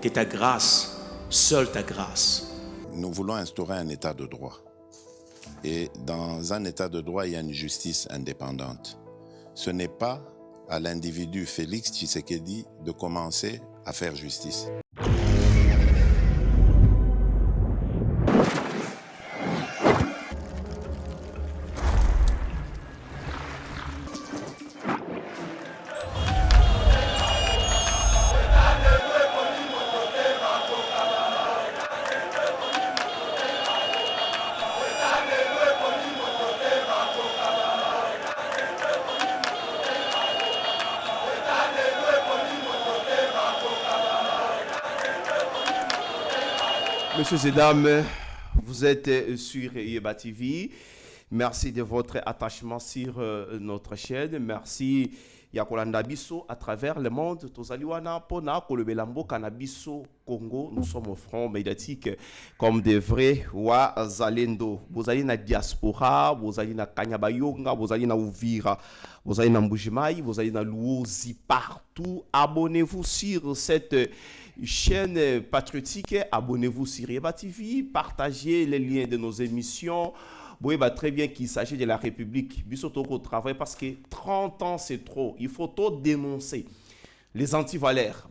que ta grâce, seule ta grâce. Nous voulons instaurer un état de droit. Et dans un état de droit, il y a une justice indépendante. Ce n'est pas à l'individu Félix Tshisekedi de commencer à faire justice. Messieurs et dames, vous êtes sur Yeba TV. Merci de votre attachement sur notre chaîne. Merci Yakolanda Bisso à travers le monde. Tozaliwana Pona Kolobelambo Kanabiso Congo. Nous sommes au front médiatique comme des vrais wa Zalendo. Vous allez na diaspora, vous allez na Kanyabayonga, vous allez na Uvira, vous allez na Mbujimaï, vous allez na Luozi, partout. Abonnez-vous sur cette chaîne patriotique, abonnez-vous sur Yeba TV, partagez les liens de nos émissions. Vous voyez très bien qu'il s'agit de la République. Bissotoko travaille parce que 30 ans c'est trop. Il faut tout dénoncer. Les antivaleurs.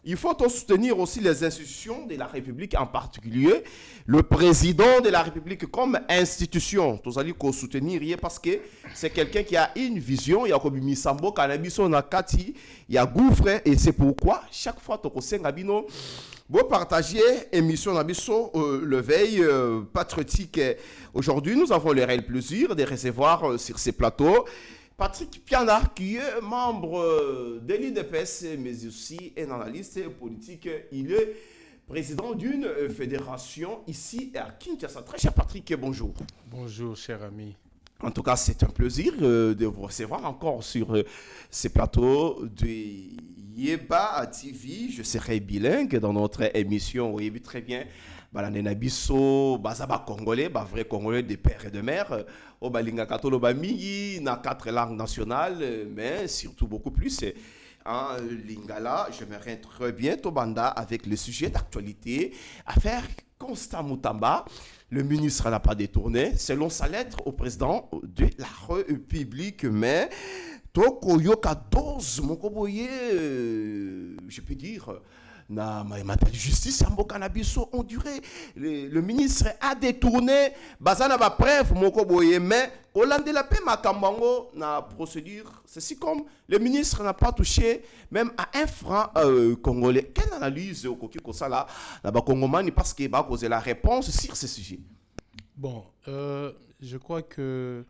Il faut soutenir aussi les institutions de la République, en particulier le président de la République comme institution. Vous allez soutenir parce que c'est quelqu'un qui a une vision. Il y a comme Misambo, Cannabis, Nakati, il y a gouffre. Et c'est pourquoi chaque fois que vous vous partagez émission Nabiso, le veille patriotique. Aujourd'hui, nous avons le réel plaisir de recevoir sur ces plateaux Patrick Piana, qui est membre de l'IDPS, mais aussi un analyste politique. Il est président d'une fédération ici à Kinshasa. Très cher Patrick, bonjour. Bonjour, cher ami. En tout cas, c'est un plaisir de vous recevoir encore sur ces plateaux de Yeba TV. Je serai bilingue dans notre émission. Vous voyez très bien. Balanena biso, bazaba congolais, vrai congolais de père et de mère. Au balinga katolo bamigi, na 4 langues nationales, mais surtout beaucoup plus. En lingala, j'aimerais très bien Tobanda avec le sujet d'actualité. Affaire Constant Moutamba. Le ministre n'a pas détourné, selon sa lettre au président de la République, mais Toko Yoka 12, mon koboye, je peux dire, na de justice, on dirait, le ministre a détourné, bazana ba preuve, mon koboye, mais au lendemain la paix, makambango, na procédure, c'est comme le ministre n'a pas touché même à un franc congolais. Quelle analyse au Koki Kosala, na ba Kongomani, parce qu'il va poser la réponse sur ce sujet? Bon, je crois que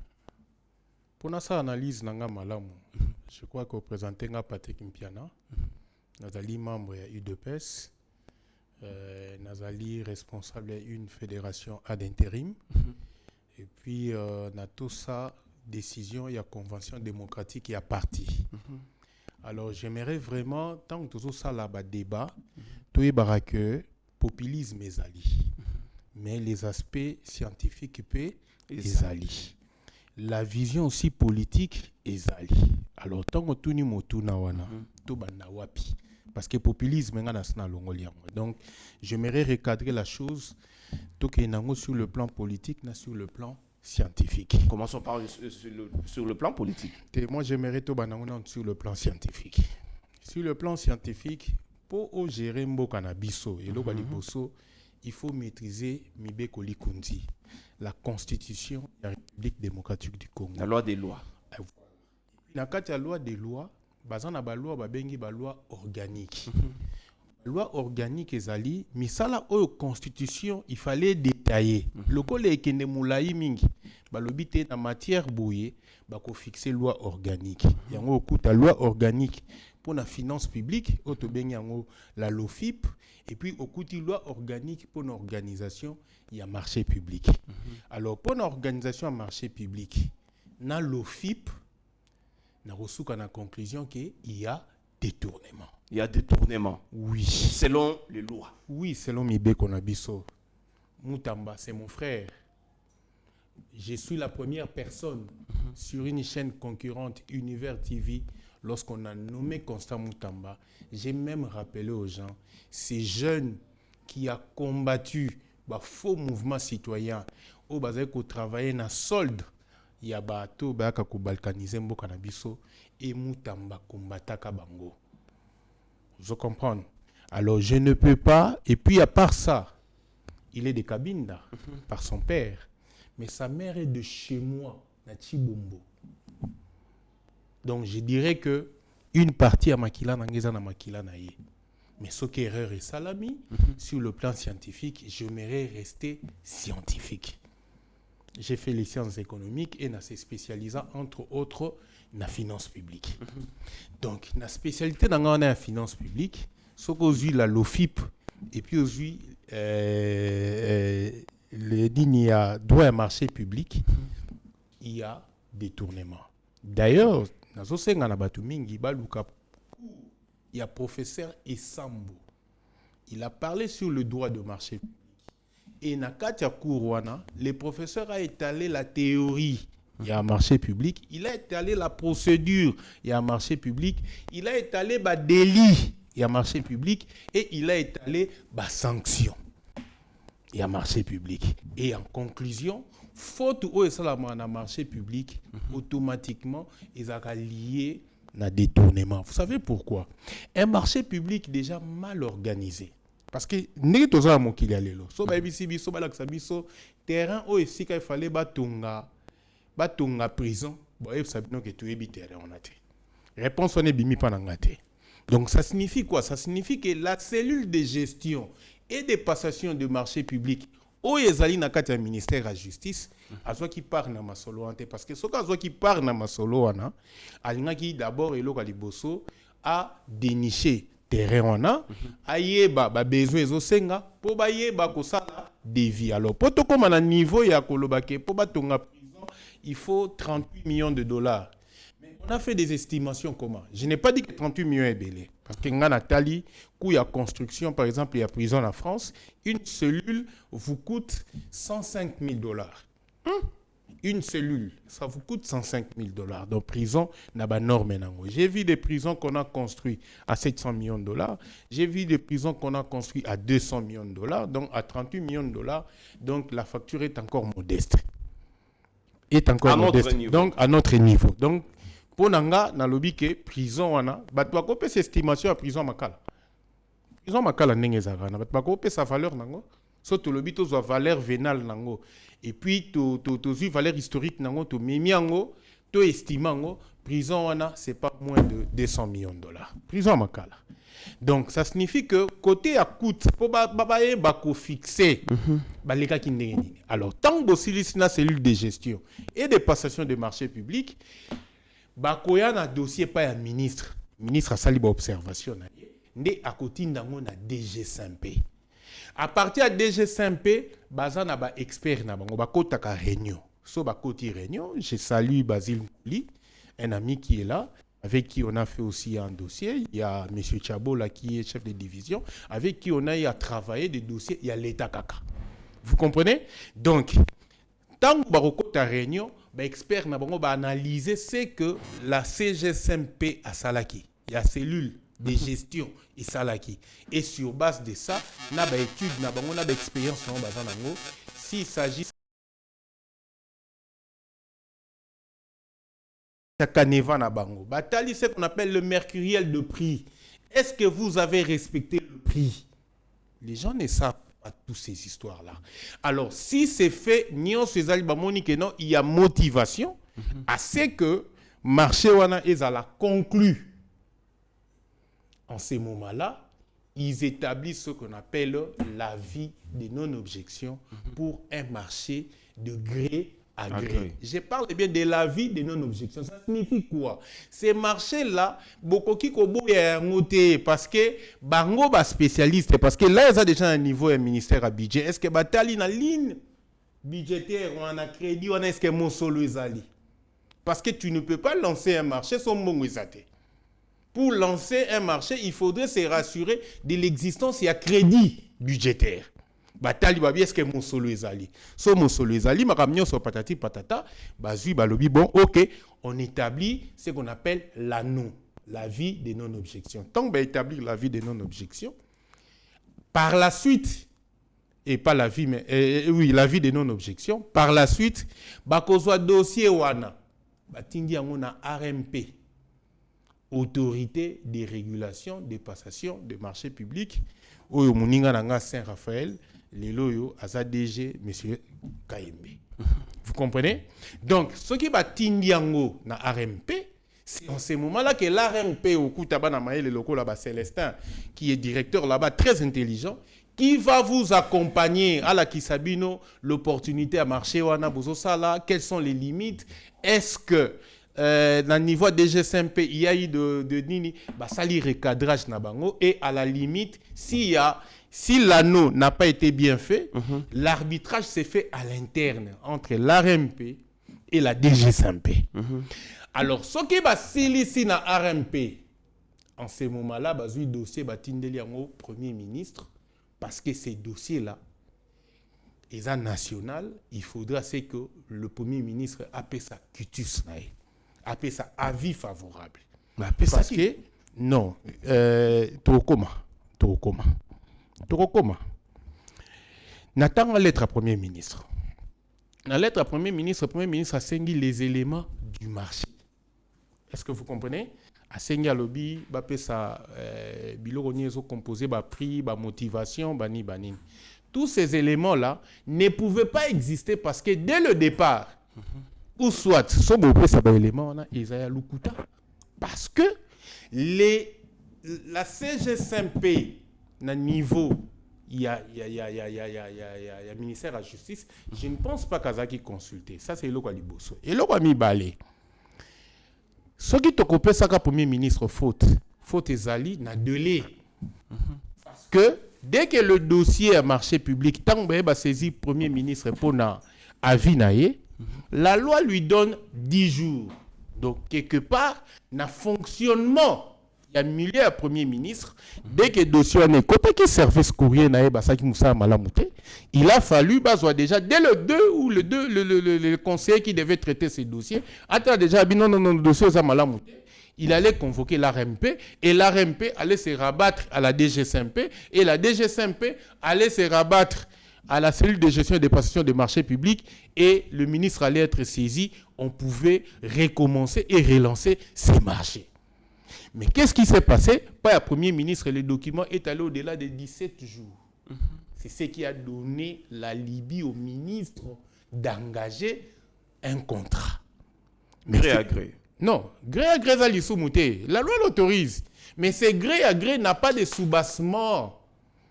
pour notre analyse, je crois que représenté Patrick Mpiana, Nazali membre de l'UDPS, Nazali responsable d'une fédération ad intérim, et puis na tout ça décision, il y a convention démocratique, il y a parti. Alors j'aimerais vraiment, tant que tout ça là-bas débat, tout est que populisme est ali, mais les aspects scientifiques peut les ali. La vision aussi politique est ali. Alors tant que tout ni motu na wana, tout bana wapi. Parce que le populisme est national. Donc, j'aimerais recadrer la chose sur le plan politique, sur le plan scientifique. Commençons par sur le plan politique. Moi, j'aimerais tout sur le plan scientifique. Sur le plan scientifique, pour gérer Mbokanabiso et Lobaliboso, il faut maîtriser Mibeko Likundi, la constitution de la République démocratique du Congo. La loi des lois. Dans la loi des lois, bazana ba loi ba bengi ba loi organique. Loi organique ezali misala o constitution il fallait détailler. Lokole ekende moulayi mingi balobi te na matière boye ba ko fixer loi organique. Yango okuta loi organique pour la finance publique o to bengi yango la LOFIP et puis okuti loi organique pour l'organisation il y a marché public. Alors pour l'organisation à marché public na LOFIP na reçu la conclusion qu'il y a détournement. Il y a détournement. Oui. Selon les lois. Oui, selon Mibeko Nabiso. Moutamba, c'est mon frère. Je suis la première personne sur une chaîne concurrente, Univers TV, lorsqu'on a nommé Constant Moutamba, j'ai même rappelé aux gens, ces jeunes qui a combattu le faux mouvement citoyen, au bas ko travailler na solde, il y a bateau ba ka ko balkaniser mboka na biso et Moutamba combataka bango. Je comprends. Alors je ne peux pas, et puis à part ça, il est de Cabinda par son père, mais sa mère est de chez moi, na Chibombo. Donc je dirais que une partie à Makila Nangeza na Makila Naye. Mais ce qui est erreur et salami, sur le plan scientifique, j'aimerais rester scientifique. J'ai fait les sciences économiques et na se spécialisant entre autres na finance publique. Donc la spécialité dans la finance publique, ce qu'on a la LOFIP et puis aujourd'hui le digne a droit à marché public, il y a détournement. D'ailleurs, il y a professeur Essambo. Il a parlé sur le droit de marché public. Et dans Katia Kourouana, le professeur a étalé la théorie. Il y a un marché public. Il a étalé la procédure. Il y a un marché public. Il a étalé le délit. Il y a un marché public. Et il a étalé la sanction. Il y a un marché public. Et en conclusion, faute ou un marché public, automatiquement, ils sont liés à détournement. Vous savez pourquoi? Un marché public déjà mal organisé. Parce que nous avons dit que terrain où il fallait batunga prison. Réponse on est bimi panangate. Donc ça signifie quoi? Ça signifie que la cellule de gestion et de passation de marché public où ezali na kati ya ministère de la justice azwa ki part na masolo ante parce que soka azwa ki part na masolo wana alingaki d'abord eloko liboso a dénicher terrain wana ayeba ba besoin ezosenga po ba yeba ko sala devis. Alors pour to koma na niveau ya koloba ke po batonga prison il faut 38 millions de dollars. Mais on a fait des estimations comment? Je n'ai pas dit que 38 millions est belé. Parce que dans Nathalie, où il y a construction, par exemple, il y a prison en France, une cellule vous coûte 105 000 dollars. Une cellule, ça vous coûte 105 000 dollars. Donc, prison n'a pas norme. J'ai vu des prisons qu'on a construites à 700 millions de dollars. J'ai vu des prisons qu'on a construites à 200 millions de dollars. Donc, à 38 millions de dollars. Donc, la facture est encore modeste. Est encore modeste. Donc, à notre niveau. Donc, pour nanga na lobby ke prison wana bat ba ko pe estimation à prison makala ndenge za na bat ba ko pe sa valeur nango so to lobby to zo valeur vénale nango et puis to zo valeur historique nango to memi yango to estimango prison wana c'est pas moins de 200 millions de dollars prison makala. Donc ça signifie que côté à coût pour ba ko fixer ba leka ki ndenge nini. Alors tant bosilis na cellule de gestion et de passation de marché public bakoya na dossier pas ya ministre a sali ba observation na ndé à côté ndango na DG5P. À partir de DG5P baza na ba expert na bango bakota ka réunion. So bakoti réunion, je salue Basile Mouli, un ami qui est là avec qui on a fait aussi un dossier, il y a monsieur Chabo là qui est chef de division avec qui on a eu à travailler des dossiers, il y a l'État Kaka. Vous comprenez? Donc tant que bakota réunion expert na bango ba analyser c'est que la CG5P a salaki. Il y a cellule de gestion et salaki. Et sur base de ça, na ba étude na bango na ba expérience na ba zanango. S'il s'agit de Caneva na bango, batali c'est qu'on appelle le mercuriel de prix. Est-ce que vous avez respecté le prix? Les gens ne savent à toutes ces histoires-là. Alors, si c'est fait, il y a motivation à ce que marché wana ezala conclu. En ces moments-là, ils établissent ce qu'on appelle l'avis de non-objection pour un marché de gré à gré. Je parle bien de l'avis de non-objection. Ça signifie quoi? Ces marchés-là, beaucoup qui noté parce que bango ba spécialiste parce que là ils ont déjà un niveau un ministère à budget. Est-ce que batali na ligne budgétaire ou en a crédit ou est-ce que mon solo ezali? Parce que tu ne peux pas lancer un marché sans bon ezate. Pour lancer un marché, il faudrait se rassurer de l'existence et à crédit budgétaire. Batali babi est-ce que mon solo ezali? So mon solo ezali makamnyo so patata bazui balobi bon OK, on établit ce qu'on appelle l'anneau. l'avis de non-objection. Tant que établir l'avis de non-objection, par la suite, et pas l'avis, mais oui, l'avis de non-objection, par la suite, bakozwa dossier wana, batindi yango na RMP, Autorité des régulations, des passations, des marchés publics, oyo muninga nanga Saint-Raphaël, lelo yo aza DG, monsieur Kayembe. Vous comprenez? Donc, ce qui batindi yango na RMP, c'est en ce moment-là que l'RMP, au Koutaba Namae, le loco là-bas, Célestin, qui est directeur là-bas, très intelligent, qui va vous accompagner à la Kisabino, l'opportunité à marcher ou à Nabozosala, quelles sont les limites? Est-ce que dans le niveau DG5P, il y a eu de Nini, ça li recadrage Nabango, et à la limite, si l'anneau n'a pas été bien fait, l'arbitrage s'est fait à l'interne entre l'RMP et la DG5P. Alors, ce qui va ici dans RMP, en ce moment-là, le dossier Batindeli au Premier ministre, parce que ces dossiers-là, ils sont national, il faudra que le Premier ministre appelle ça cutus, appelle ça avis favorable. Parce que, non, Torokoma. N'attend la lettre à Premier ministre. La lettre à Premier ministre a signé les éléments du marché. Est-ce que vous comprenez? A signé à lobby, ça, bilogonies composé, prix, motivation, bani. Tous ces éléments-là ne pouvaient pas exister parce que dès le départ, ou soit, ce élément ils ont l'oukuta. Parce que la CG5P, na niveau, il y a ministère de la Justice, je ne pense pas qu'Azaki consulter. Ça, c'est le quoi liboso. Et le quoi mi balé. Ce qui te coupe ça comme Premier ministre faute ezali na délai. Parce que dès que le dossier a marché public, tant que saisi Premier ministre pour na avis naé, la loi lui donne 10 jours. Donc quelque part, na fonctionnement, il y a milliers de Premier ministre, dès que le dossier est côté qui service courrier naé basaki moussa malamouté, il a fallu déjà dès le 2 ou le conseiller qui devait traiter ces dossiers, attends déjà non le dossier aux malamouté. Il allait convoquer l'RMP et l'RMP allait se rabattre à la DG5P et la DG5P allait se rabattre à la cellule de gestion et de passation des marchés publics et le ministre allait être saisi. On pouvait recommencer et relancer ces marchés. Mais qu'est-ce qui s'est passé? Pas le Premier ministre, le document est allé au-delà de 17 jours. C'est ce qui a donné la Libye au ministre d'engager un contrat. Mais gré à gré. Non, gré à gré, la loi l'autorise. Mais ce gré à gré n'a pas de soubassement,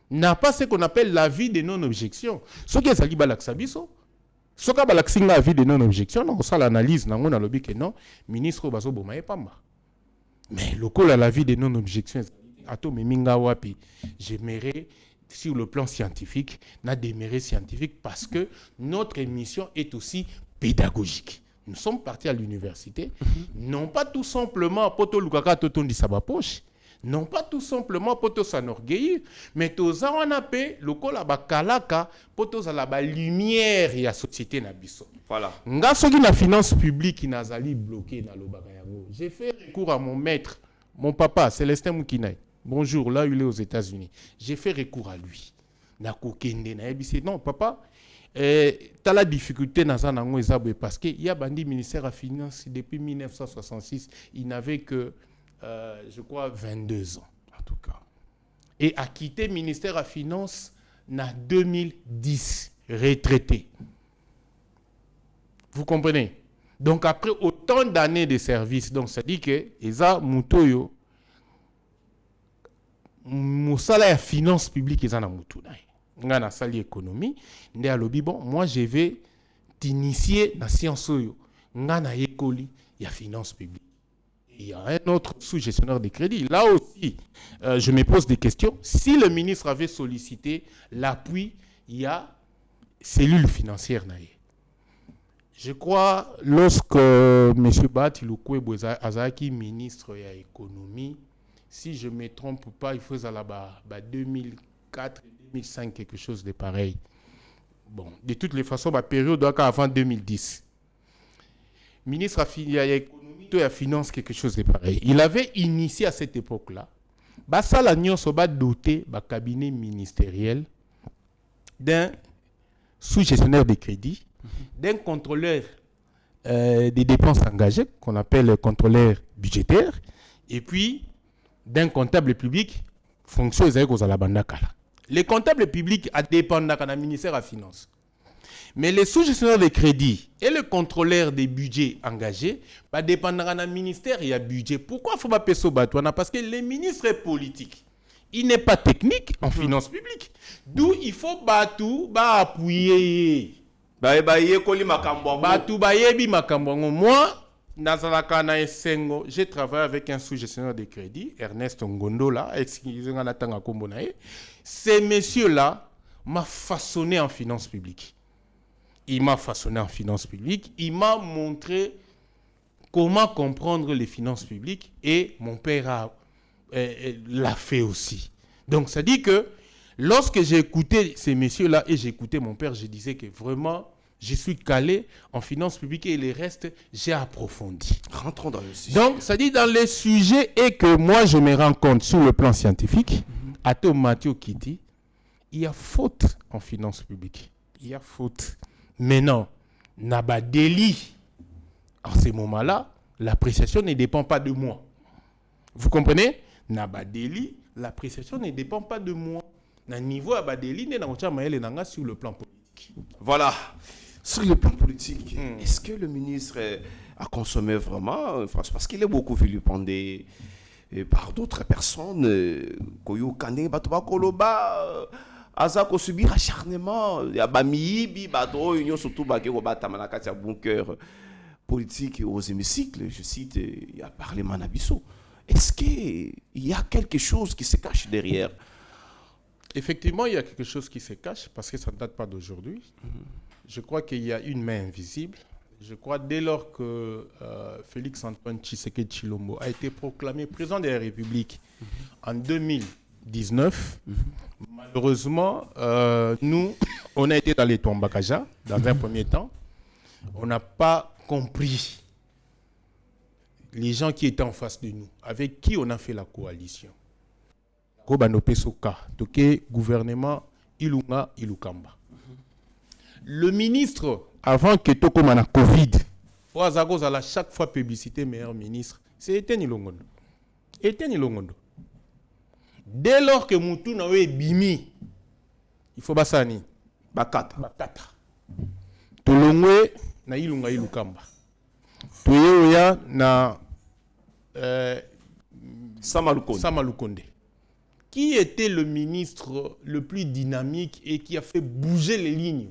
n'a pas ce qu'on appelle l'avis de non-objection. Ce qui est sali balaksabiso, ce qui est l'avis de non-objection, on a l'analyse, on a le que non, ministre Bazo Bomaye Pamba. Mais le col à l'avis de non-objection, j'aimerais, sur le plan scientifique, n'a déméré scientifique parce que notre émission est aussi pédagogique. Nous sommes partis à l'université, non pas tout simplement pour tout Lukaka Totondi Sabapoche, non pas tout simplement pour tout s'enorgueillir, mais tous en appel le col à Bakalaka pour tous à la lumière et la société nabiso. Voilà. Nga soki na finance publique qui n'a zali bloqué dans le bagayango. J'ai fait recours à mon maître, mon papa, Célestin Moukinaï. Bonjour, là il est aux États-Unis. J'ai fait recours à lui. Na kokende na ebisi non papa, t'as la difficulté dans un angle parce qu'il y a bandi ministère à finance depuis 1966, il n'avait que je crois 22 ans en tout cas. Et a quitté ministère à finance en 2010, retraité. Vous comprenez? Donc après autant d'années de service, donc ça dit que Eza Moutoyo, Moussala ya finance publique Eza na Moutonaï. Nga na sali économie, ndé a lobby bon, moi je vais t'initier na science oyo. Nga na école ya finance publique. Il y a un autre sous-gestionnaire de crédit. Là aussi, je me pose des questions. Si le ministre avait sollicité l'appui, il y a cellule financière naïe. Je crois, lorsque M. Batiloukou Azaki, ministre de l'économie, si je ne me trompe pas, il faut là-bas 2004, 2005, quelque chose de pareil. Bon, de toutes les façons, la période avant 2010. Ministre de l'économie, technique de la finance, quelque chose de pareil. Il avait initié à cette époque-là, ça l'agnon soit doté d'un cabinet ministériel, d'un sous-gestionnaire des crédits, d'un contrôleur des dépenses engagées, qu'on appelle contrôleur budgétaire, et puis d'un comptable public, fonction aux Alabandakala. Les comptables publics dépendent du ministère de la Finance. Mais les sous-gestionnaires des crédits et le contrôleur des budgets engagés dépendent du ministère et du budget. Pourquoi il faut pas payer ça? Parce que les ministres politiques, il n'est pas technique en finance publique. D'où il faut appuyer. Moi, j'ai travaillé avec un sous-gestionnaire de crédit, Ernest Ngondola, ces messieurs-là m'ont façonné en finance publique. Il m'a façonné en finance publique, il m'a montré comment comprendre les finances publiques et mon père l'a fait aussi. Donc ça dit que lorsque j'ai écouté ces messieurs-là et j'ai écouté mon père, je disais que vraiment je suis calé en finances publiques et les restes, j'ai approfondi. Rentrons dans le sujet. Donc ça dit dans les sujets et que moi je me rends compte sur le plan scientifique, à tout Mathieu Kitty, il y a faute en finances publiques. Il y a faute. Maintenant, Naba délit. En ce moment-là, l'appréciation ne dépend pas de moi. Vous comprenez? Naba délit, l'appréciation ne dépend pas de moi. Na niveau Abadeli, sur le plan politique. Voilà. Sur le plan politique, est-ce que le ministre a consommé vraiment, parce qu'il est beaucoup vilipendé par d'autres personnes, Koyo Kane, Batoba Koloba, Azako subir acharnement, Yabamibi, Bato, Union surtout Bagero Batamanaka, c'est un bunker politique aux hémicycles, je cite, il y a parlé Manabiso. Est-ce qu'il y a quelque chose qui se cache derrière? Effectivement, il y a quelque chose qui se cache parce que ça ne date pas d'aujourd'hui. Je crois qu'il y a une main invisible. Je crois dès lors que Félix-Antoine Tshisekedi Tshilombo a été proclamé président de la République en 2019, malheureusement, nous, on a été dans les Touambakaja dans un premier temps. On n'a pas compris les gens qui étaient en face de nous, avec qui on a fait la coalition. Gouvernement Ilunga Ilukamba. Le ministre, avant que Tokomana Covid, à chaque fois publicité meilleur ministre, c'est Etienne Ilongondo. Etienne Ilongondo. Dès lors que Moutou n'a eu bimi, il faut basani. Bakata. Tolongwe na Ilunga Ilukamba. Toyeoya na Samalukonde. Qui était le ministre le plus dynamique et qui a fait bouger les lignes?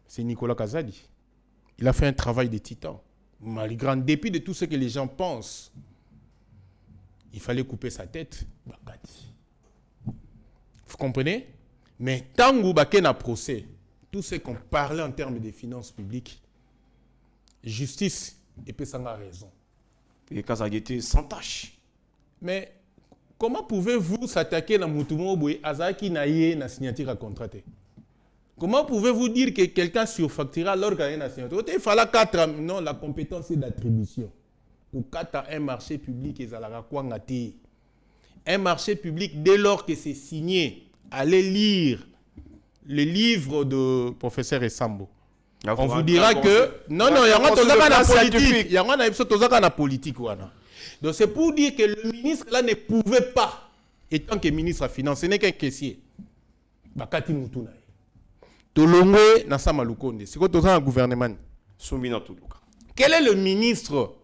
C'est Nicolas Kazadi. Il a fait un travail de titan. Malgré, en dépit de tout ce que les gens pensent, il fallait couper sa tête. Vous comprenez? Mais tant que a procès, tout ce qu'on parlait en termes de finances publiques, justice et Pessanga a raison. Et Kazadi était sans tâche. Mais comment pouvez-vous s'attaquer à Moutoumou Boye Azaki Naye na signature à contrat? Comment pouvez-vous dire que quelqu'un surfacturera alors qu'il y a une signature? Il fallait 4 ans. Non, la compétence c'est d'attribution. Pour 4 ans, un marché public, un marché public, dès lors que c'est signé, allez lire le livre de professeur Essambo. On vous dira que non, il y a un politique. Donc c'est pour dire que le ministre là ne pouvait pas, étant que ministre à finance, ce n'est qu'un caissier. Bakati Moutouna. Tolongwe Nassama Lukonde. C'est quoi dans un gouvernement? Quel est le ministre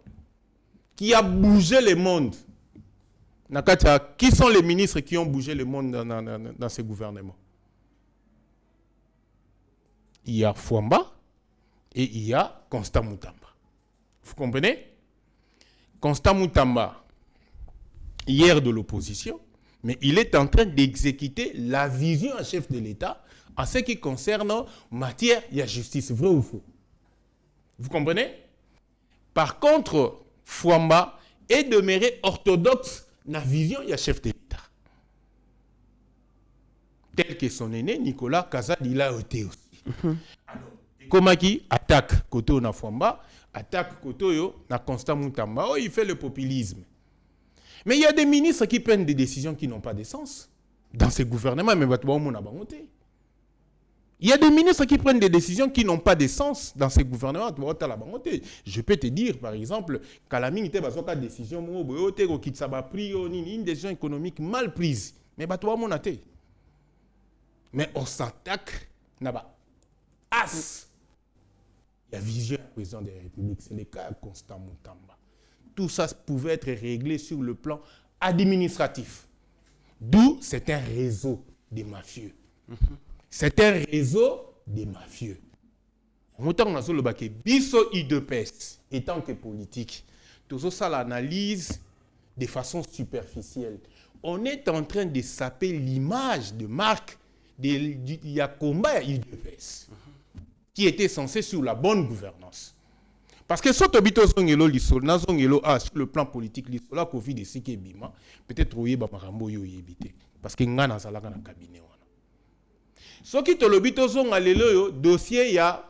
qui a bougé le monde? Nakatia, qui sont les ministres qui ont bougé le monde dans ce gouvernement? Il y a Fouamba et il y a Constant Moutamba. Vous comprenez? Constant Moutamba, hier de l'opposition, mais il est en train d'exécuter la vision en chef de l'État en ce qui concerne matière, il y a justice, vrai ou faux? Vous comprenez? Par contre, Fouamba est demeuré orthodoxe dans la vision, il y a chef de l'État. Tel que son aîné, Nicolas Kazadi, il a été aussi. Alors, Komaki attaque côté on a Fouamba, attaque Kotoyo, na Constant Moutamba. Oh, il fait le populisme. Mais il y a des ministres qui prennent des décisions qui n'ont pas de sens dans ces gouvernements. Mais il y a des ministres qui prennent des décisions qui n'ont pas de sens dans ces gouvernements. Je peux te dire, par exemple, Kalami était une décision, une décision économique mal prise. Mais on s'attaque. As. Il y a vision du président de la République. C'est le cas Constant Moutamba. Tout ça pouvait être réglé sur le plan administratif. D'où c'est un réseau des mafieux. C'est un réseau des mafieux. Autant que le baquet, biso IDPS, étant que politique, tout ça l'analyse de façon superficielle. On est en train de saper l'image de marque de Yakomba IDPS, qui était censé sur la bonne gouvernance. Parce que sur le plan politique, la Covid est peut-être parce qu'il y a un cabinet. Ce qui te l'obito sont à l'élo dossier y a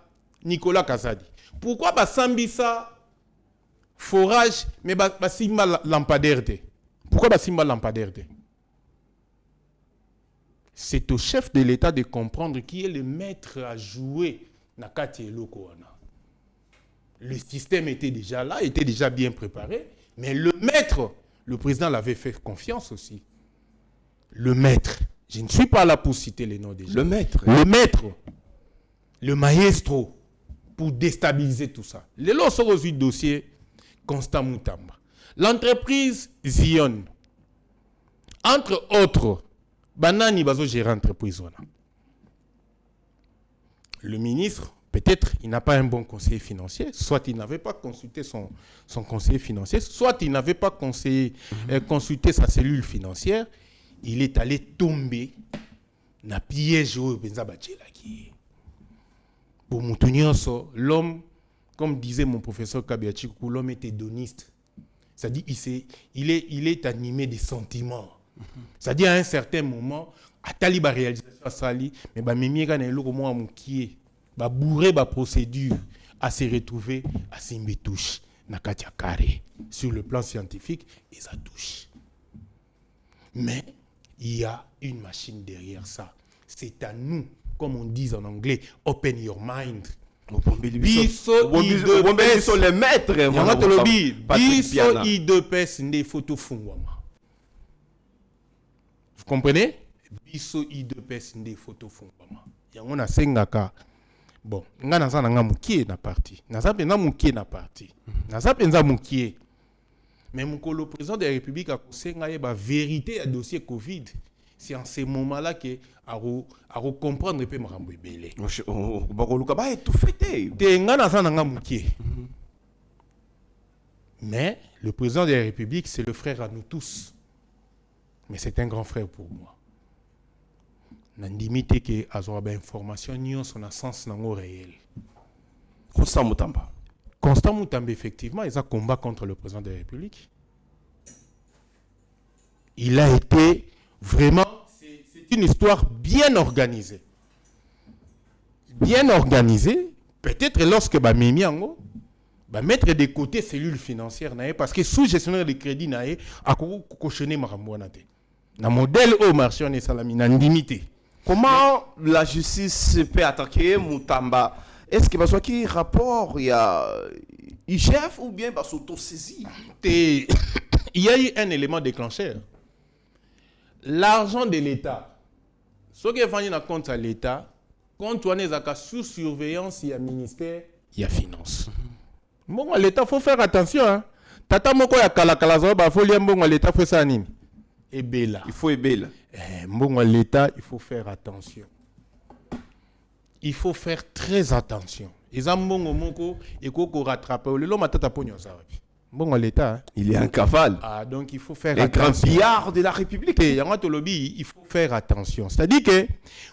Nicolas Kazadi. Pourquoi Sambisa forage mais Simba lampadaire? Pourquoi Simba lampadaire? C'est au chef de l'État de comprendre qui est le maître à jouer na kati eloko wana. Le système était déjà là, était déjà bien préparé, mais le maître, le président l'avait fait confiance aussi. Le maître. Je ne suis pas là pour citer les noms des gens. Le maître. Le maître. Le maestro. Pour déstabiliser tout ça. Les lots sont aussi dossier Constant Moutamba. L'entreprise Zion. Entre autres, Banani Bazo gère l'entreprise. Le ministre, peut-être, il n'a pas un bon conseiller financier. Soit il n'avait pas consulté son conseiller financier. Soit il n'avait pas consulté sa cellule financière. Il est allé tomber dans le piège où pour l'homme, comme disait mon professeur Kabiachikou, l'homme est hédoniste. C'est-à-dire il est animé des sentiments. C'est-à-dire à un certain moment, à Taliba réalisation sali, mais mimiga na eloko mo amukie, ba bourré ba procédure à se retrouver à Simbetouche na katia carré sur le plan scientifique et ça touche. Mais il y a une machine derrière ça. C'est à nous, comme on dit en anglais, open your mind. Biso sont les maîtres. Biso IDPS ne photo fungwama. Vous comprenez? Biso IDPS ne photo fungwama. Yango na sengaka. Bon, nga na sana nga mukie na parti. Na zape na mukie na parti. Na zape nza mukie. Mais le président de la République a conseillé la vérité à dossier Covid. C'est en ce moment-là que à comprendre un peu Marambo Belé. Mais le président de la République, c'est le frère à nous tous. Mais c'est un grand frère pour moi. Nandimité que azoba information ni son sens nango réel. Constant Moutamba. Constant Moutamba, effectivement, il a combat contre le président de la République. Il a été vraiment... C'est une histoire bien organisée. Bien organisée. Peut-être lorsque Mimi Ango va mettre de côté cellules financières, parce que sous-gestionnaire de crédit, a cochonné Marambouanate. Dans le modèle au marché, on est salamina limité. Comment la justice peut attaquer Moutamba? Est-ce que parce qu'il y a un rapport, il y a IGF ou bien parce s'auto-saisie? Il y a eu un élément déclencheur. L'argent de l'État. Ce qui est venu dans compte à l'État, quand on est sous surveillance, il y a ministère, il y a finance. Bon, l'État, il faut faire attention. Hein. Tata moko ya kalakalazo, il faut lire bon l'État, il faut ça anime. Et Bella. Il faut Ebela. Bon, l'État, il faut faire attention. Il faut faire très attention. Les ambongo moko et koko rattraper le lo matata pognon ça. Bon l'État. Il est un cavale. Ah donc il faut faire attention. Un grand pillard de la République. Et yanga to lobby, il faut faire attention. C'est-à-dire que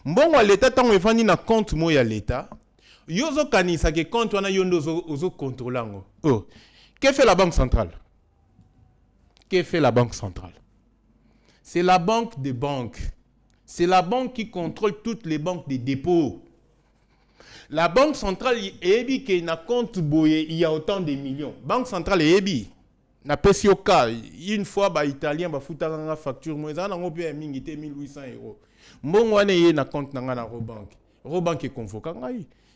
bon l'État tant on vandi na compte mo ya l'État. Yozo kanisa ke compte wana yondo ozo contrôlango. Oh. Que fait la Banque centrale? Que fait la Banque centrale? C'est la banque des banques. C'est la banque qui contrôle toutes les banques des dépôts. La Banque centrale, il na compte boye, il y a autant de millions. Banque centrale, na pesi au cas, une fois, ba italien, ba fouta nga facture, moi, ça n'a pas mingi 1800 €. Mon wane na compte na Robank. Robank est convoqué.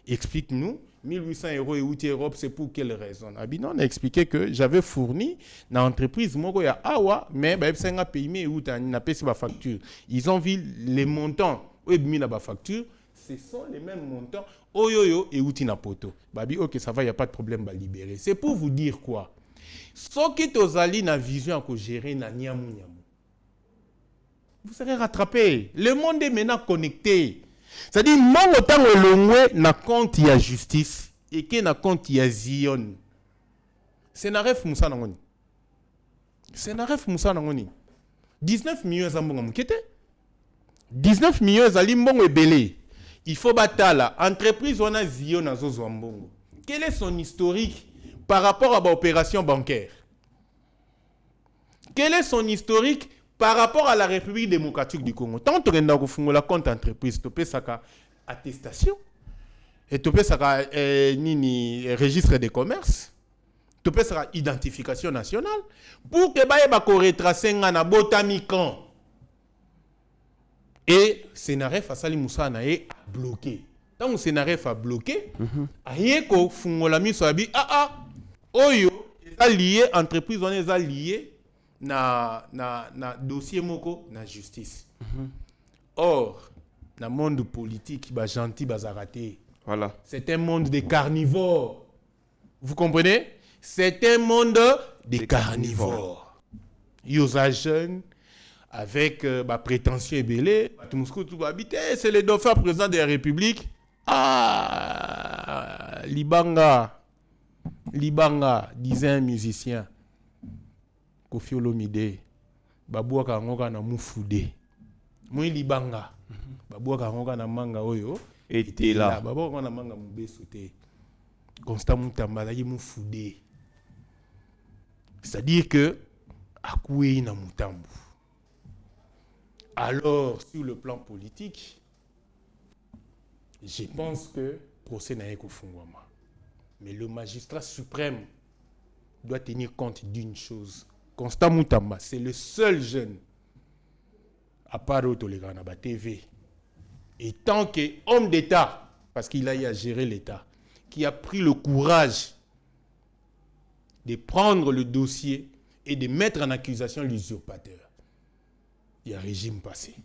Explique-nous, 1800 € et outil Europe, c'est pour quelle raison? Abinon on a expliqué que j'avais fourni dans l'entreprise, moi, il y a Awa, mais c'est un pays, mais où na pesi ba facture. Ils ont vu les montants, où est mis la facture, ce sont les mêmes montants. Oyoyo et outil na poto. Babi, ok, ça va, il n'y a pas de problème, va libérer. C'est pour vous dire quoi? Ce qui est na vision à gérer na niamu niamu. Vous serez rattrapé. Le monde est maintenant connecté. C'est-à-dire, moi, autant au long na compte il y a justice et que na compte il y a Zion. C'est na ref Moussa Nangoni. C'est na ref Moussa Nangoni. 19 millions zambonga mukete. 19 millions zalimbongo et belé. Il faut battre entreprise on a Zion na zo zambongo. Quel est son historique par rapport à l'opération bancaire? Quel est son historique par rapport à la République démocratique du Congo? Tant que tu as la compte entreprise, tu peux attestation et tu peux nini registre de commerce, tu peux identification nationale pour que tu retracer na botamican. Et scénario Fassali Moussa na bloqué. Tant que scénario a bloqué, ayeko fungola miso abi oyo est lié entreprise on est lié na dossier moko na justice. Or na monde politique ba gentil bazaraté. Voilà. C'est un monde de carnivores. Vous comprenez? C'est un monde de carnivores. Yosa jeune avec prétention ébélée, c'est le dauphin président de la République. Ah, Libanga, disait un musicien. Kofi Olomide, Babouaka Ngoga na Moufoudé. Moi Libanga, Babouaka Ngoga na Manga Oyo. était là. Babouaka na Manga Moubé sauté. Constant Moutamba, il Moufoudé. C'est-à-dire que, Akoué na Moutambu. Alors, sur le plan politique, je pense que procès n'a pas fondement. Mais le magistrat suprême doit tenir compte d'une chose. Constant Moutamba, c'est le seul jeune, à part Otolegana TV, et tant qu'homme d'État, parce qu'il a eu à gérer l'État, qui a pris le courage de prendre le dossier et de mettre en accusation l'usurpateur. Il y a un régime passé.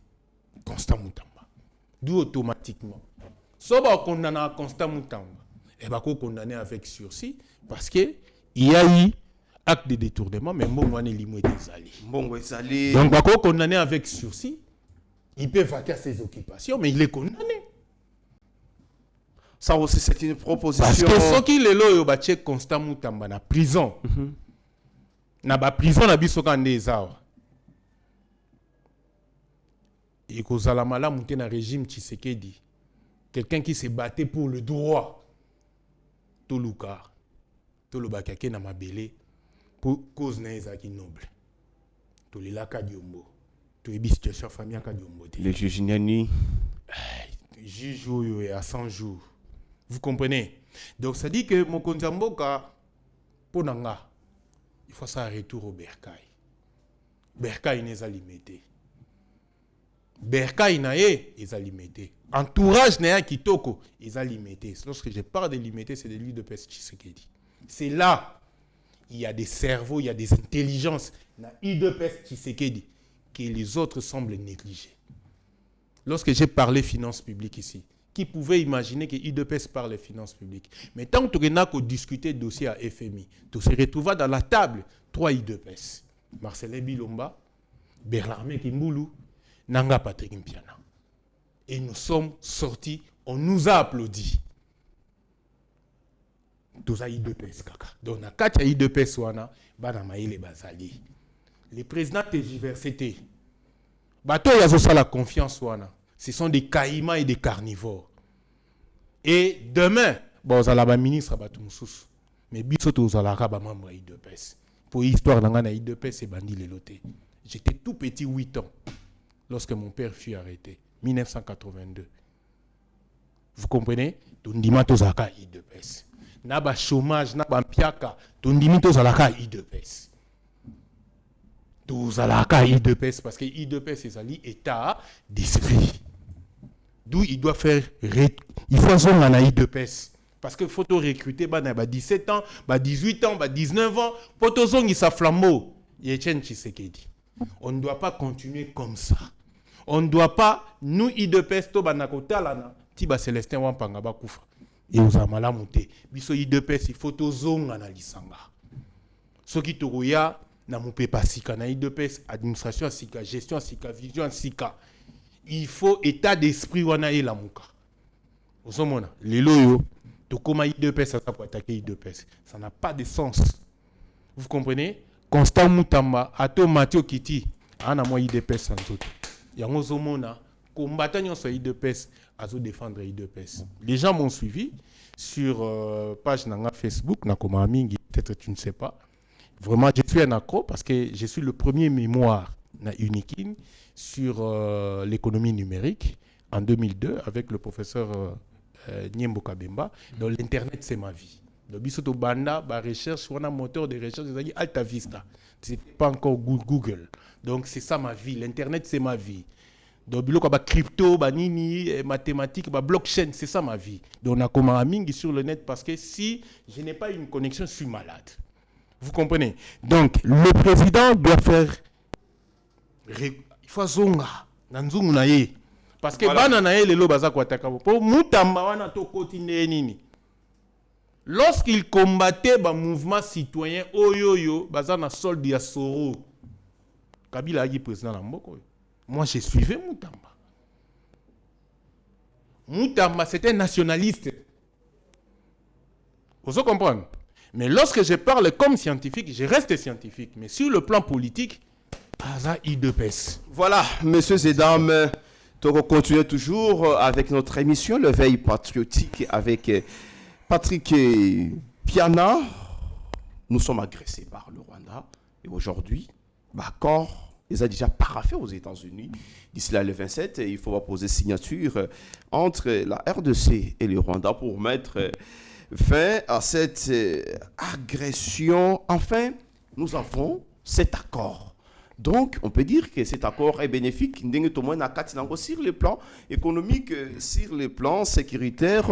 Constant Moutamba. D'où automatiquement. Sauf qu'on a Constant Moutamba. Et bien qu'on condamné avec sursis parce qu'il y a eu acte de détournement, mais bon, on est limité des alliés. Donc, qu'on condamné avec sursis, il peut vaquer à ses occupations, mais il est condamné. Ça aussi, c'est une proposition. Parce que ce qui est là, c'est Constant Moutamba na prison. Na ba prison na biso kan des awa. Et que Zalamala monté dans le régime Tshisekedi, quelqu'un qui s'est battu pour le droit, Toluka, Tolobakake na mabele, pour cause na ezaki noble. Tolilaka diombo, toyebi situation famille ka diombo. Le juge Niani. Juge oyo à 100 jours. Vous comprenez? Donc ça dit que mon konzamboka ponanga, il faut ça retour au Bercail. Bercail n'est pas limité. Bercail nae est limité. Entourage nae kitoko est limité. Lorsque je parle de limité, c'est de l'huile de peste Tshisekedi. C'est là il y a des cerveaux, il y a des intelligences na l'huile de peste Tshisekedi que les autres semblent négliger. Lorsque j'ai parlé finances publiques ici, qui pouvait imaginer que l'UDPS parle des finances publiques? Mais tant que tu as discuté dossier à FMI, tu se retrouves dans la table 3 UDPS. Marcelin Bilomba, Bernard Kimboulou, Nanga Patrick Mpiana. Et nous sommes sortis, on nous a applaudi. Tous à UDPS kaka. Donc na 4 UDPS wana, bana maïle bazali. Les présidents de diversité, bato yazosa la confiance wana. Ce sont des caïmans et des carnivores. Et demain, vous allez avoir ministre à Batumsous. Mais biso vous allez avoir membre à IDPS. Pour l'histoire d'Angana IDPS, c'est bandit les lotés. J'étais tout petit, 8 ans, lorsque mon père fut arrêté. 1982. Vous comprenez? Tondima tozalaka IDPS. Na ba chômage, na ba mpiaka, tondimi tozalaka IDPS. Tozalaka IDPS parce que IDPS c'est un état d'esprit. D'où il doit faire il faut zonga na IDPS parce que faut recruter ba 17 ans, ba 18 ans, ba 19 ans, pour to zongi sa flambeau. Etienne Tshisekedi. On ne doit pas continuer comme ça. On ne doit pas nous IDPS to banakota lana tiba Célestin Wampanga ba kufa. Et aux amalamu te. Biso IDPS il faut to zonga na lisanga. Soki tokoya na mupepa sika na IDPS administration sika, gestion sika, vision sika. Il faut état d'esprit wana e la muka. Osomona, lelo yo tokoma IDPS ça pour attaquer IDPS. Ça n'a pas de sens. Vous comprenez? Constant Moutamba, Ato Mathieu Kiti, ana moi IDPS sans doute. Yango zomona, combattant yon so IDPS, azo défendre IDPS. Les gens m'ont suivi sur page nanga Facebook, nakoma mingi, peut-être tu ne sais pas. Vraiment, je suis un accro parce que je suis le premier mémoire na Unikin sur l'économie numérique en 2002 avec le professeur Niembo Kabemba. Donc l'internet c'est ma vie. Le bisoto banda ba recherche on a moteur de recherche des Alta Vista. C'est pas encore Google. Donc c'est ça ma vie, l'internet c'est ma vie. Donc biloko ba crypto, ba nini, mathématiques, ba blockchain, c'est ça ma vie. Donc on a comme un mingi sur le net parce que si je n'ai pas une connexion, je suis malade. Vous comprenez? Donc le président doit faire il faut zonga nanzungu na ye parce que bana na ye lelo baza kwa taka po mutamba wana to kotine nini. Lorsqu'il combattait le mouvement citoyen, Oyoyo, Bazana Sol Diasoro, Kabila est président de Mboko. Moi, je suivais Moutamba. Moutamba, c'était nationaliste. Vous comprenez? Mais lorsque je parle comme scientifique, je reste scientifique. Mais sur le plan politique, Baza IDPS. Voilà, messieurs et dames, on continue toujours avec notre émission, le Veille patriotique, avec Patrick Piana. Nous sommes agressés par le Rwanda et aujourd'hui, l'accord les a déjà paraffé aux États-Unis. D'ici là, le 27, il faut poser signature entre la RDC et le Rwanda pour mettre fin à cette agression. Enfin, nous avons cet accord. Donc, on peut dire que cet accord est bénéfique sur le plan économique, sur le plan sécuritaire.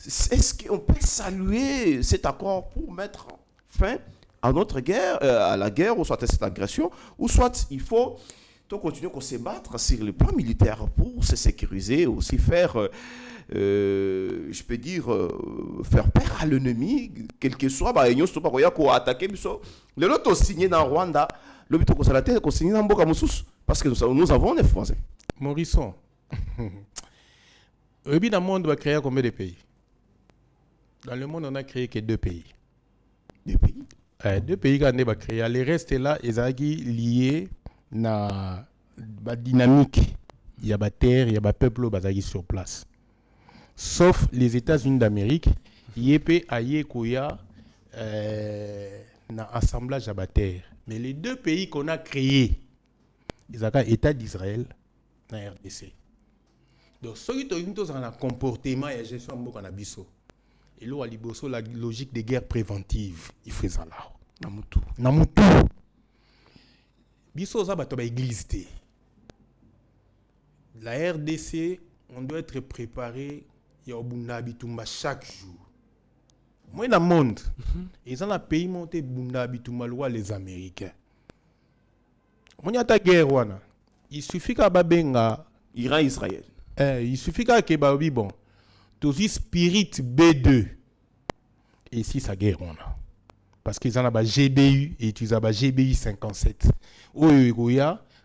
Est-ce qu'on peut saluer cet accord pour mettre fin à notre guerre, à la guerre, ou soit à cette agression, ou soit il faut continuer à se battre sur le plan militaire pour se sécuriser, aussi faire, je peux dire, faire peur à l'ennemi, quel que soit, pour attaquer. Les autres ont signé dans Rwanda, le but de la tête, signé dans Mboka Moussous, parce que nous avons des Français. Morisson, dans le monde, on va créer combien de pays? Dans le monde, on a créé que 2 pays. 2 pays? 2 pays qu'on a créé. Les restes là, ils sont liés à la dynamique. Il y a des terres, il y a des peuples qui sont sur place. Sauf les États-Unis d'Amérique, il y a un assemblage de terres. Mais les 2 pays qu'on a créés, ils ont l'État d'Israël et la RDC. Donc, ceux qui ont un comportement et gestion de cannabis. Et là, la logique de guerre préventive, il fait ça là. Namutu. Biso za bato ba église té. La RDC, on doit être préparé ya obunda bitumba chaque jour. Moi dans le monde, ils ont un pays monté bunda bitumba loi les Américains. On y a ta guerre wana. Il suffit qu'à babenga Iran Israël. Il suffit qu'à babi bon. Tosi Spirit B2. Et ici, ça guerre, on a. Parce qu'ils ont un GBU et ils ont un GBU 57. Oui,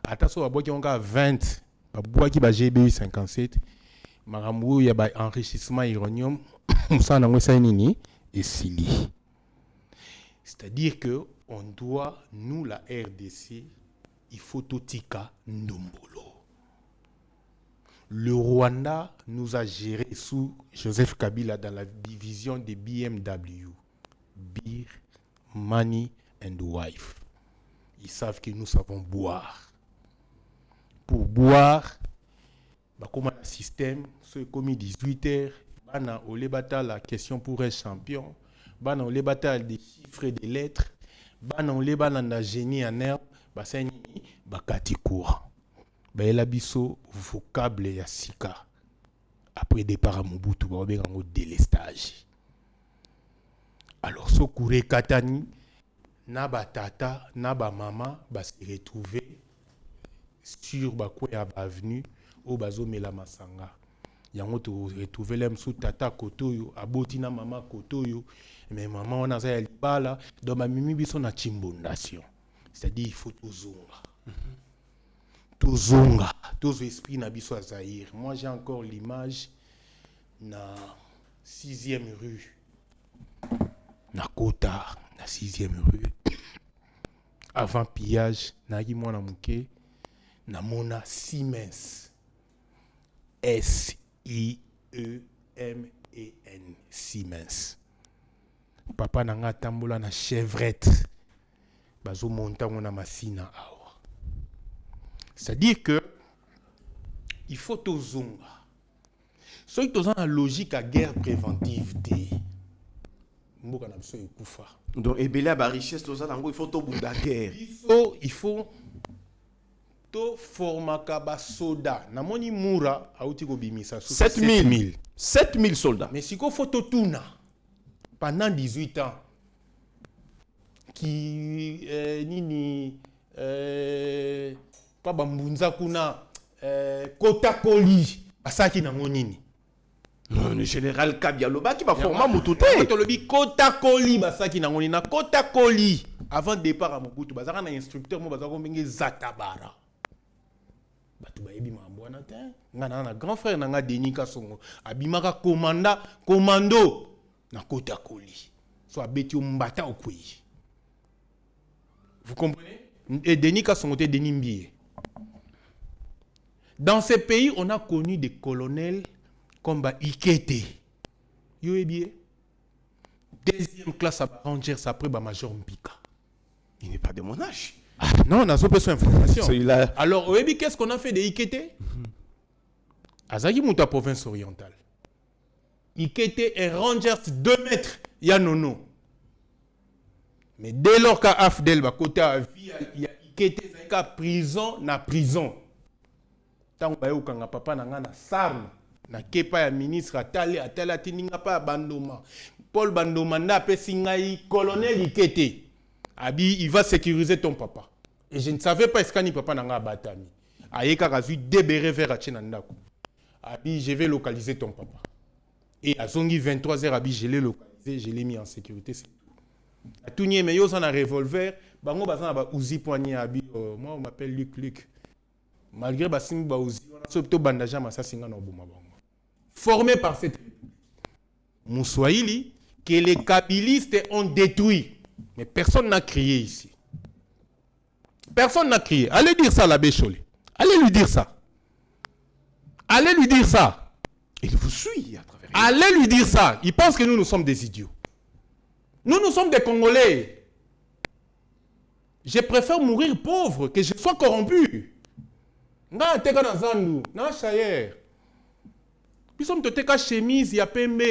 attention, il y a 20. Il y a GBU 57. Il y a un enrichissement uranium. Et Sili. C'est-à-dire qu'on doit, nous, la RDC, il faut Totika Ndombolo. Le Rwanda nous a géré sous Joseph Kabila dans la division des BMW. Beer, money and wife. Ils savent que nous savons boire. Pour boire, Comme un système, c'est comme 18h, bana ole bata la question pour un champion, bana ole bata des chiffres et des lettres, bana ole bana na génie en herbe, basani bakati courant. Ba ela biso vocable ya sika. Après départ à Mobutu, ba obenga ngo délestage. Alors so kure katani na ba tata, na ba mama ba se retrouver sur ba kwa ya avenue au bazo mela masanga. Yango to retrouver l'homme sous tata kotoyo, aboti na mama kotoyo, mais maman on a ça libala, donc ma mimi biso na chimbondation. C'est-à-dire il faut tozonga. Tozonga, tozo esprit na biso Zaïre. Moi j'ai encore l'image na 6e rue. Na Kota, na 6e rue. Avant pillage, na yi mwana muke, na mona Siemens. S-I-E-M-E-N. Siemens. Papa nanga tambola na chevrette. Bazo monta na masina awa. C'est-à-dire que il faut tozonga. Soki toza na logique à guerre préventive te. Mboka na biso ekufa. Donc ebele ba richesse toza nango il faut to bunda guerre. Il faut to formaka ba soda. Namoni mura auti ko bimisa 7000 soldats. Mais si ko photo tuna pendant 18 ans qui nini pa bambunza kuna Kota Koli asaki nango nini. Le général Kabialoba qui va former Moutouté. To lobi Kota Koli basaki nango nini na Kota Koli avant départ à Mobutu bazaka na instructeur mo bazaka mbenge Zatabara. Batu bayebi mambo wana te ngana na grand frère nanga Denis Kasongo abimaka commando na Kota Koli so abeti mbata okui. Vous comprenez? Et Denis Kasongo te Denis Mbie. Dans ces pays on a connu des colonels comme Ikete. Yo ebie deuxième classe à Rangers après major Mpika. Il n'est pas de mon âge. Ah, non, on a besoin d'informations. Celui-là. Alors, Oebi, qu'est-ce qu'on a fait de Ikete? Azagi Mouta, province orientale. Ikete et Rangers 2 mètres. Yanono. Mais dès lors qu'à Afdel, côté à vie, il y a Ikete, il y a prison, na prison. Tant que vous papa na sarme, na kepa ya ministre atale tininga pa bandoma. Paul Bandoma na pe singai colonel Ikete. Abi, il va sécuriser ton papa. Et je ne savais pas ce qu'il papa n'a pas batami. Ayeka razu débéré vers Achenandako. Abi, je vais localiser ton papa. Et à Zongi 23h, Abi, je l'ai localisé, je l'ai mis en sécurité. À tout n'y mais yo un revolver, bango bazan ba uzi poignet Abi. Moi on m'appelle Luc. Malgré basim ba uzi, on a surtout bandage ma ça singa no boma bango. Formé par cette Moussoaili que les kabylistes ont détruit. Mais personne n'a crié ici. Personne n'a crié. Allez dire ça à l'abbé Cholé. Allez lui dire ça. Allez lui dire ça. Il vous suit à travers. Allez lui dire ça. Il pense que nous sommes des idiots. Nous sommes des Congolais. Je préfère mourir pauvre que je sois corrompu. Nga teka na zandu, na chayer. Puis sommes teka chemise ya pembe.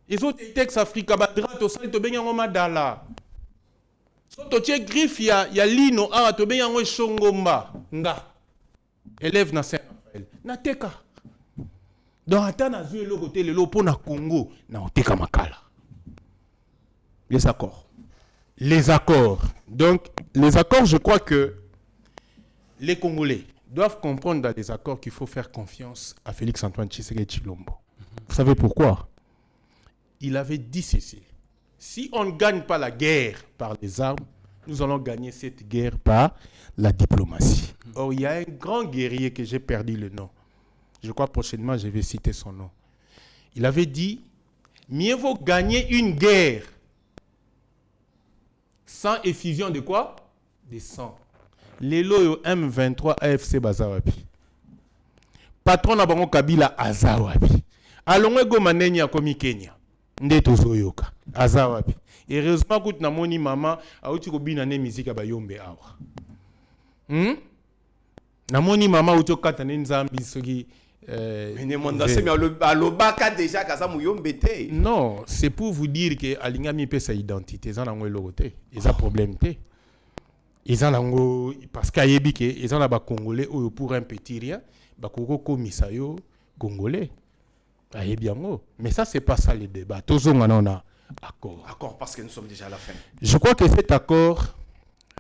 Les autres textes africains badra to sali to benyango madala. So to tie griffe ya lino a to benyango shongomba nga. Élève na Saint-Raphaël. Na teka. Donc ata na zui le côté le lopo na Congo na oteka makala. Les accords. Les accords. Donc les accords, je crois que les Congolais doivent comprendre dans les accords qu'il faut faire confiance à Félix-Antoine Tshisekedi Tshilombo. Vous savez pourquoi? Il avait dit ceci. Si on ne gagne pas la guerre par les armes, nous allons gagner cette guerre par la diplomatie. Or, il y a un grand guerrier que j'ai perdu le nom. Je crois prochainement, je vais citer son nom. Il avait dit, mieux vaut gagner une guerre sans effusion de quoi? De sang. Lelo M23 AFC Bazawapi. Patron Nabango Kabila Azawapi. Alongwe go maneni ya komi Kenya. Ndeto zoyoka. Azawapi. Heureusement que na moni mama auti ko bina ne musique ba yombe awa. Na moni mama auti kata ne nzambi soki Non, c'est pour vous dire que Alingami peut sa identité, ils ont un côté, ils ont problème ils ont parce qu'ayebi que ils ont là congolais ou pour un petit rien, ba koko komisayo congolais. Ayebi yango. Mais ça c'est pas ça le débat. Tous on a accord. Accord parce que nous sommes déjà à la fin. Je crois que cet accord,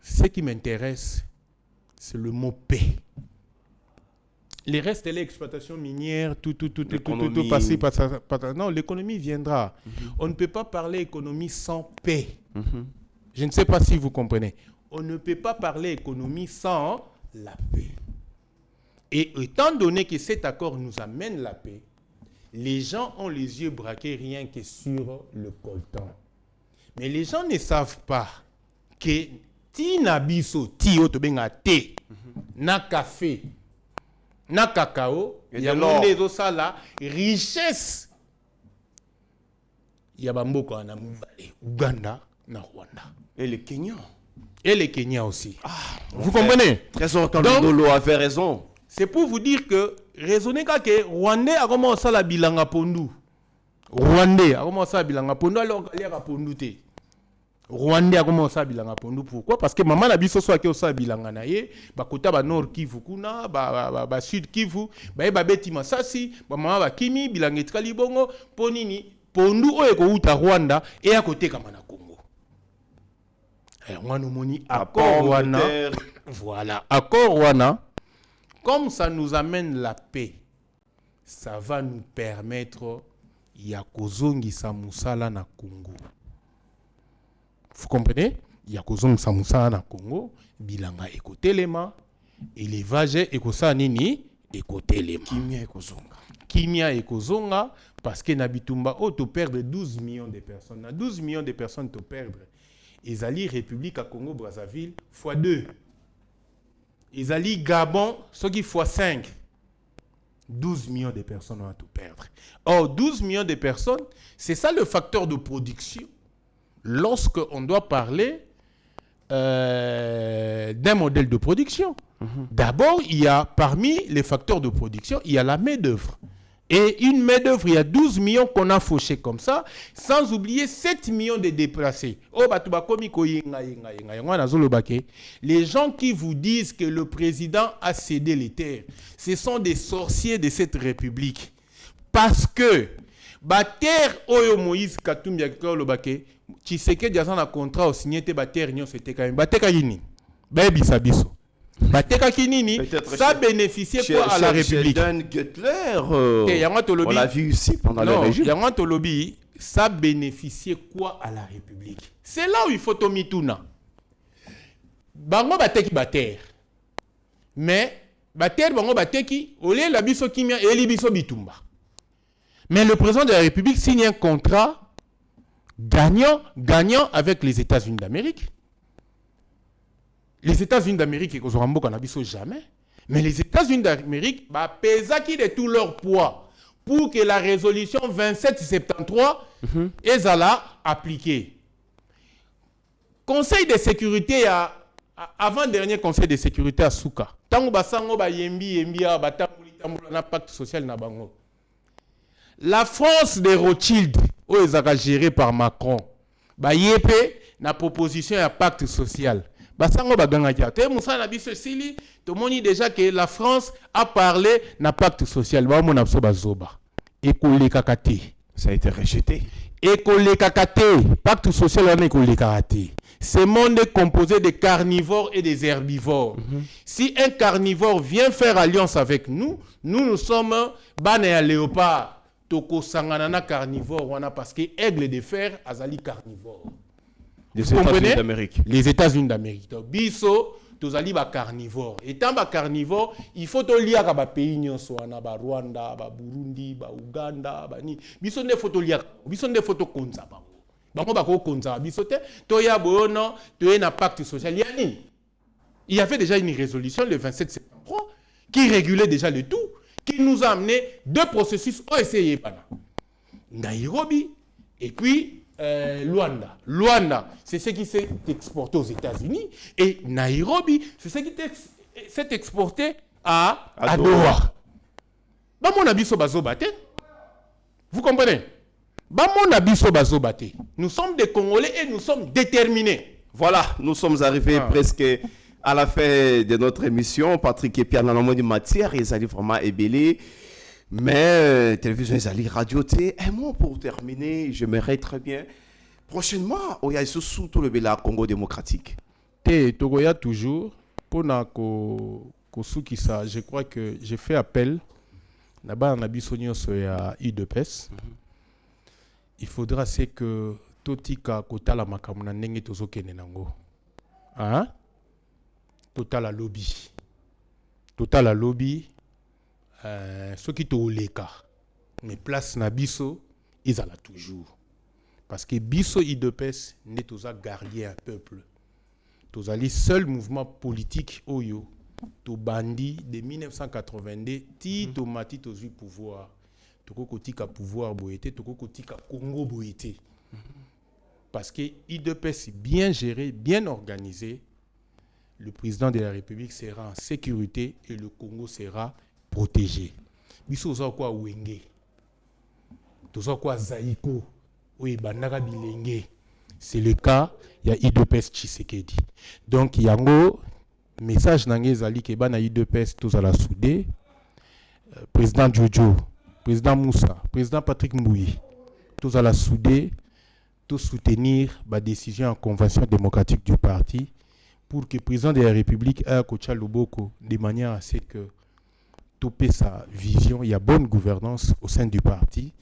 ce qui m'intéresse, c'est le mot paix. Les restes, l'exploitation minière, tout passé par ça. Non, l'économie viendra. On ne peut pas parler économie sans paix. Je ne sais pas si vous comprenez. On ne peut pas parler économie sans la paix. Et étant donné que cet accord nous amène la paix, les gens ont les yeux braqués rien que sur le coltan. Mais les gens ne savent pas que tina biso ti otobenga thé, na café, na cacao, il y a des sala richesse. Il y a bamboko na Uganda, na Rwanda. Et le Kenya. Et les Kenyans aussi. Vous comprenez? Trésor Kalondolo avait raison. C'est pour vous dire que raisonnez que Rwandais a commencé à la bilanga pondu. Rwandais a commencé à bilanga pondu alors qu'il y a pondu te. Rwandais a commencé à bilanga pondu. Pourquoi? Parce que maman a biso soit que osa bilanga na ye, ba kota ba nord Kivu kuna, ba sud Kivu, ba beti masasi, ba mama ba kimi bilanga etkali bongo ponini pondu oyo ko uta Rwanda et à côté kama na Congo. On moni accord Rwanda. Voilà, accord Rwanda. Comme ça nous amène la paix, ça va nous permettre ya kozongi sa musala na Congo. Vous comprenez? Ya kozongi sa musala na Congo, bilanga ekotelema, élevage ekosa nini ekotelema. Kimia ekozonga. Kimia ekozonga parce que na bitumba o to perdre 12 millions de personnes. Na 12 millions de personnes to perdre. Ezali République à Congo Brazzaville x2. Ezali Gabon ce qui x5. 12 millions de personnes ont à tout perdre. Or 12 millions de personnes, c'est ça le facteur de production. Lorsque on doit parler d'un modèle de production. D'abord, il y a parmi les facteurs de production, il y a la main-d'œuvre. Et une main-d'œuvre, il y a 12 millions qu'on a fauché comme ça, sans oublier 7 millions de déplacés. Les gens qui vous disent que le président a cédé les terres, ce sont des sorciers de cette république. Parce que, terre Oyo Moïse Katumbi Lobake, Tshisekedi a un contrat au signé te terre nyon c'était quand même. Bateka yini. Baby sabiso. Bateka kinini, ça bénéficiait quoi à la République? On l'a vu ici pendant le régime. Yangantolobi, ça bénéficiait quoi à la République? C'est là où il faut tomituna. Bango bateki bater. Mais bater bango bateki, olé la biso kimia et li biso bitumba. Mais le président de la République signe un contrat gagnant avec les États-Unis d'Amérique. Les États-Unis d'Amérique, ils n'ont pas jamais. Mais les États-Unis d'Amérique, pèsent de tout leur poids pour que la résolution 2773 est appliquée. Conseil de sécurité, avant-dernier Conseil de sécurité à Souka. Tango basango ba yembi na pacte social na bango. La France des Rothschild, gérée par Macron, yépé na proposition à pacte social. Basango baganga te musa na biso sili to moni déjà que la France a parlé na pacte social ba mona so bazoba ekole kakate ça a été rejeté ekole kakate pacte social on ekole kakate. Ce monde est composé de carnivores et des herbivores. Si un carnivore vient faire alliance avec nous, nous sommes bané à léopard toko sangana na carnivore wana parce que aigle de fer azali carnivore. Les États-Unis d'Amérique. Les États-Unis d'Amérique. Biso, tous ali ba carnivore. Étant ba carnivore, il faut to lier ba pays nyonso wana ba Rwanda, ba Burundi, ba Uganda, ba ni. Biso ne photo lier. Biso ne photo konza ba. Bango ba ko konza biso te. To ya bono, to na pacte social yani. Il y avait déjà une résolution le 27 septembre qui régulait déjà le tout, qui nous a amené deux processus OSCE pana. Nairobi et puis Luanda. Luanda, c'est ce qui s'est exporté aux États-Unis. Et Nairobi, c'est ce qui s'est exporté à Doha. Vous comprenez? Nous sommes des Congolais et nous sommes déterminés. Voilà, nous sommes arrivés presque à la fin de notre émission. Patrick et Pierre, dans le monde de matière, ils allaient vraiment ébélé. Mais télévision, ils allaient radio. Un mot pour terminer, j'aimerais très bien. Prochainement, il y a sous tout le Béla Congo démocratique. Togoya toujours, pour je crois que j'ai fait appel. Là-bas, on a bisogné sur I2PS. Il faudra c'est que totika kotala makamuna ndenge tozokene nango. Hein? Totala lobby. Ceux qui te oleka. Mais place na biso, ils allaient toujours. Parce que biso I2PS n'est toza gardien un peuple. Tozali seul mouvement politique oyo. To bandi de 1982 ti tomati tozu pouvoir. Toko kotika pouvoir boyete, toko kotika Congo boyete. Parce que I2PS bien géré, bien organisé, le président de la République sera en sécurité et le Congo sera protégé. Biso za kwa wenge. Toza kwa zaiko. Oui, bandaka bilenge. C'est le cas, il y a I2PS Tshisekedi. Donc yango message nangé zali ke bana I2PS tozala soudé. Président Jojo, président Moussa, président Patrick Mbouyi, tozala soudé, tout soutenir la décision en convention démocratique du parti pour que le président de la République ait Kocha Loboko de manière à ce que tout sa vision, il y a bonne gouvernance au sein du parti.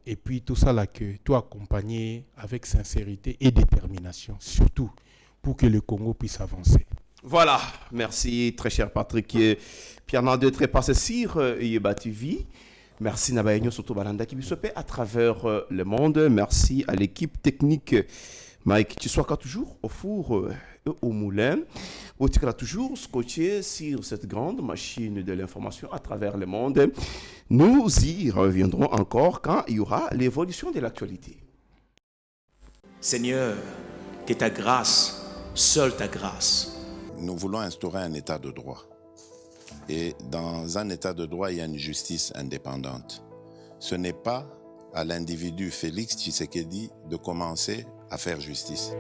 Et puis tout ça là que tout accompagner avec sincérité et détermination, surtout pour que le Congo puisse avancer. Voilà, merci très cher Patrick. Pierre-Nandé très passé sur Yeba TV. Merci Nabayenyo Soto Balanda qui bisope à travers le monde. Merci à l'équipe technique Mike Tiswaka toujours au four et au moulin. Otikra toujours scotché sur cette grande machine de l'information à travers le monde. Nous y reviendrons encore quand il y aura l'évolution de l'actualité. Seigneur, que ta grâce, seule ta grâce. Nous voulons instaurer un état de droit. Et dans un état de droit, il y a une justice indépendante. Ce n'est pas à l'individu Félix Tshisekedi de commencer à faire justice.